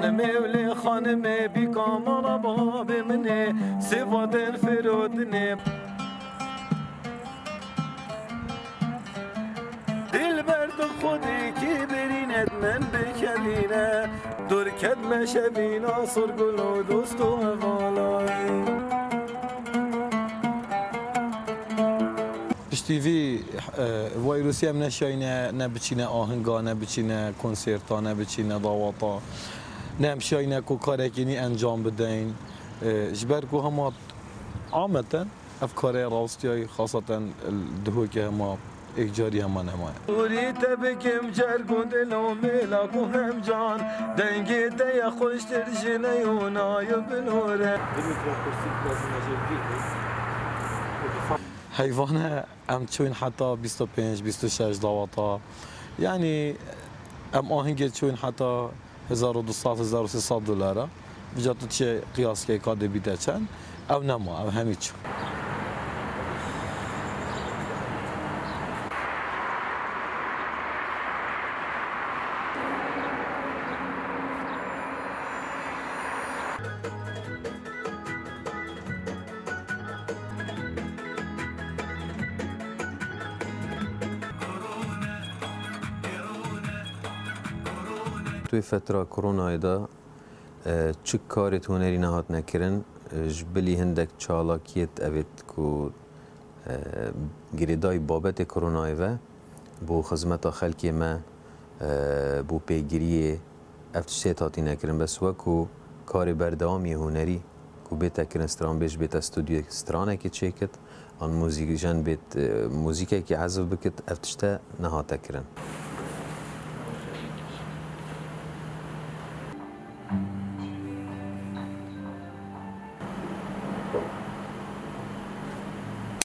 مولي خانمي بكامل باب مني صفات الفرودني دل برد خودی کی برینت من بکلینه دور کد مشبینا سرگل و دوست و غالای پشتیوی ویروسی هم نشاینه نبچینه آهنگا نبچینه کنسرتا نبچینه دعواتا نمشاینه کو کارکنی انجام بدین جبر کو هما عامتا افکار راستیای خاصتا دهو که هما اجاری هما نمایه دوری تبکم جرگون دلو ملاکو هم جان دنگی دیا خوش ترجنه یونایو بلوره حیوانه ام چوین حتی 25 26 دواتا یعنی ام آهنگ چوین حتی 1200 1300 دلاره بجا تو چه قیاس که کاده بیده چند او نما او همی چون توی فتره کرونا دا چه کاری هنری نهات نکردن جبلی هندک چالاکیت اوید کو گریدای بابت کرونا و بو خدمت خلکی ما بو پیگیری افتشته تاتی نکردن بس وکو کاری بردامی هنری کو بیت کردن استران بیش بیت استودیو استرانه که چیکت آن موزیک جن بیت موزیکی که عزف بکت افتشته نهات کردن